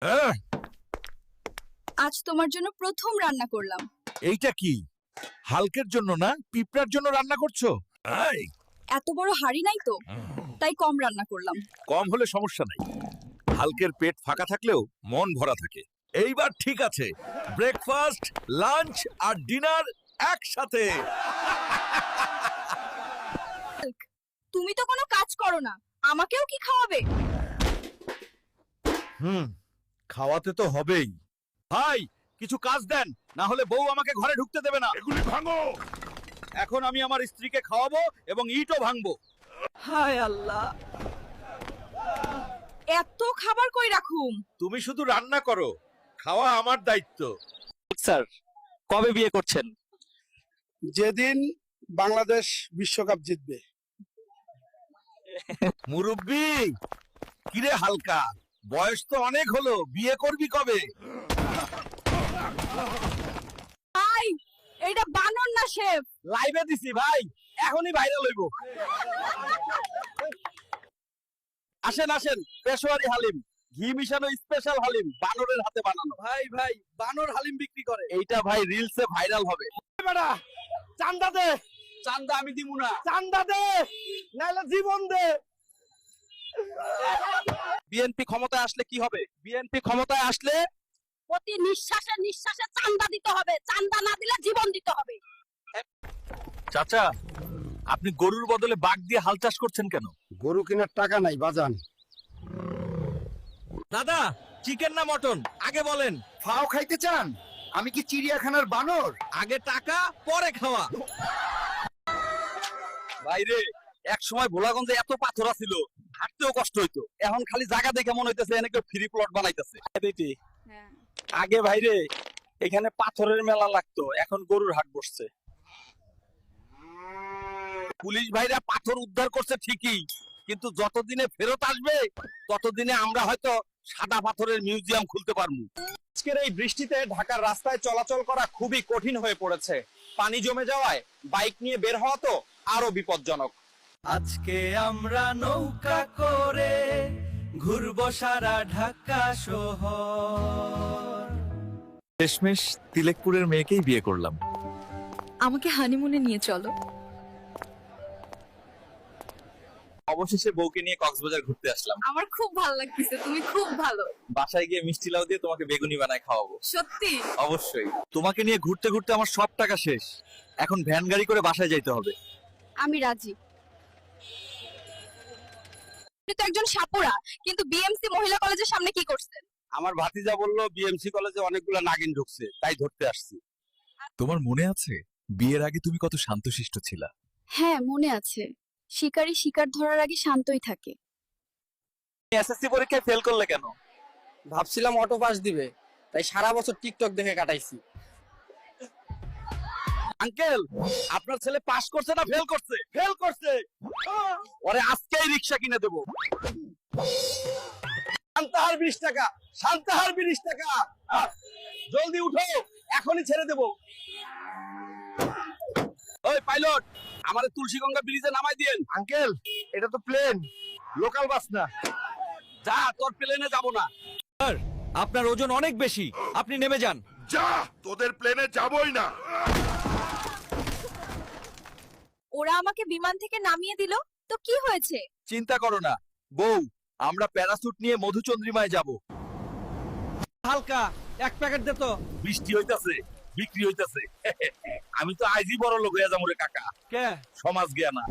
হ্যাঁ, আজ তোমার জন্য প্রথম রান্না করলাম। এইটা কি? হালকের জন্য না, পিঁপড়ার জন্য রান্না করছো? এই, এত বড় হাঁড়ি নাই তো, তাই কম রান্না করলাম। কম হলে সমস্যা নাই। হালকের পেট ফাঁকা থাকলেও মন ভরা থাকে। এইবার ঠিক আছে। ব্রেকফাস্ট, লাঞ্চ আর ডিনার একসাথে। তুমি তো কোনো কাজ করো না, আমাকেও কি খাওয়াবে? খাওয়াতে তো হবেই। ভাই, কিছু কাজ দেন, না হলে বউ আমাকে ঘরে ঢুকতে দেবে না। এগুলি ভাঙো। এখন আমি আমার স্ত্রীকে খাওয়াবো এবং ইটও ভাঙবো। হায় আল্লাহ, এত খাবার কই রাখুম? তুমি শুধু রান্না করো, খাওয়া আমার দায়িত্ব। স্যার, কবে বিয়ে করছেন? যেদিন বাংলাদেশ বিশ্বকাপ জিতবে। মুরব্বি, কিরে হালকা, বয়স তো অনেক হলো, বিয়ে করবি কবে? ভাই, এটা বানর না শেফ। লাইভে দিছি ভাই, এখনই ভাইরাল হইব। আসেন আসেন, পেশোয়ারি হালিম, ঘি মিশানো স্পেশাল হালিম, বানরের হাতে বানানো। ভাই ভাই, বানর হালিম বিক্রি করে। এইটা ভাই রিলসে ভাইরাল হবে। বেটা, চান্দা দে, চান্দা আমি দিমু না। চান্দা দে, নাইলে জীবন দে। বিএনপি ক্ষমতায় আসলে কি হবে? বিএনপি ক্ষমতায় আসলে প্রতি নিঃশ্বাসে নিঃশ্বাসে চান্দা দিতে হবে, চান্দা না দিলে জীবন দিতে হবে। চাচা, আপনি গরুর বদলে বাঘ দিয়ে হাল চাষ করছেন কেন? গরু কেনার টাকা নাই বাজান। দাদা, চিকেন না মটন আগে বলেন। ফাও খাইতে চান? আমি কি চিড়িয়াখানার বানর? আগে টাকা পরে খাওয়া। বাইরে এক সময় ভোলাগঞ্জে এত পাথর ছিল, হাঁটতেও কষ্ট হইতো। এখন খালি জায়গা দেখে মনে হইতেছে এনে কেউ ফ্রি প্লট বানাইতেছে। আগে ভাইরে এখানে পাথরের মেলা লাগতো, এখন গরুর হাট বসছে। পুলিশ ভাইরা পাথর উদ্ধার করছে ঠিকই, কিন্তু যতদিনে ফেরত আসবে ততদিনে আমরা হয়তো সাদা পাথরের মিউজিয়াম খুলতে পারবো। আজকের এই বৃষ্টিতে ঢাকার রাস্তায় চলাচল করা খুবই কঠিন হয়ে পড়েছে। পানি জমে যাওয়ায় বাইক নিয়ে বের হওয়া তো আরো বিপজ্জনক। আজকে আমরা নৌকা করে ঘুরবো সারা ঢাকা শহর। শেষমেশ তিলেকপুরের মেয়েকেই বিয়ে করলাম। আমাকে হানিমুনে নিয়ে চলো। অবশেষে বউকে নিয়ে কক্সবাজার ঘুরতে আসলাম। আমার খুব ভালো লাগতেছে, তুমি খুব ভালো। বাসায় গিয়ে মিষ্টি লাউ দিয়ে তোমাকে বেগুনি বানায় খাওয়াবো। সত্যি? অবশ্যই। তোমাকে নিয়ে ঘুরতে ঘুরতে আমার সব টাকা শেষ। এখন ভ্যান গাড়ি করে বাসায় যাইতে হবে। আমি রাজি। আপনি তো একজন সাপুরা, কিন্তু বিএমসি মহিলা কলেজের সামনে কি করছেন? আমার ভাতিজা বললো বিএমসি কলেজে অনেকগুলা নাগিন ঢুকছে, তাই ধরতে আসছি। তোমার মনে আছে বিয়ের আগে তুমি কত শান্তশিষ্ট ছিলা? হ্যাঁ, মনে আছে। শিকারী শিকার ধরার আগে শান্তই থাকে। এসএসসি পরীক্ষায় ফেল করলে কেন? ভাবছিলাম অটো পাস দিবে, তাই সারা বছর টিকটক দেখে কাটাইছি। আঙ্কেল, আপনার ছেলে পাস করছে না ফেল করছে? ফেল করছে। ওরে আজকেই রিকশা কিনে দেবো। শান্তাহার 20 টাকা, শান্তাহার 20 টাকা। জলদি উঠো, এখনই ছেড়ে দেবো। ওই পাইলট, আমারে তুলসীগঙ্গা ব্রিজে নামাই দিয়েন। আঙ্কেল, এটা তো প্লেন, লোকাল বাস না। যা, তোর প্লেনে যাব না। আপনার ওজন অনেক বেশি, আপনি নেমে যান। যা, তোদের প্লেনে যাবই না। ওরা আমাকে বিমান থেকে নামিয়ে দিল, তো কি হয়েছে? চিন্তা করো না বউ, আমরা প্যারাসুট নিয়ে মধুচন্দ্রিমায় যাব। হালকা এক প্যাকেট দে তো। বৃষ্টি হইতাছে, বিক্রি হইতাছে। আমি তো আজই বড় লোক হয়ে যাবো রে কাকা। কে? সমাজ জ্ঞানা।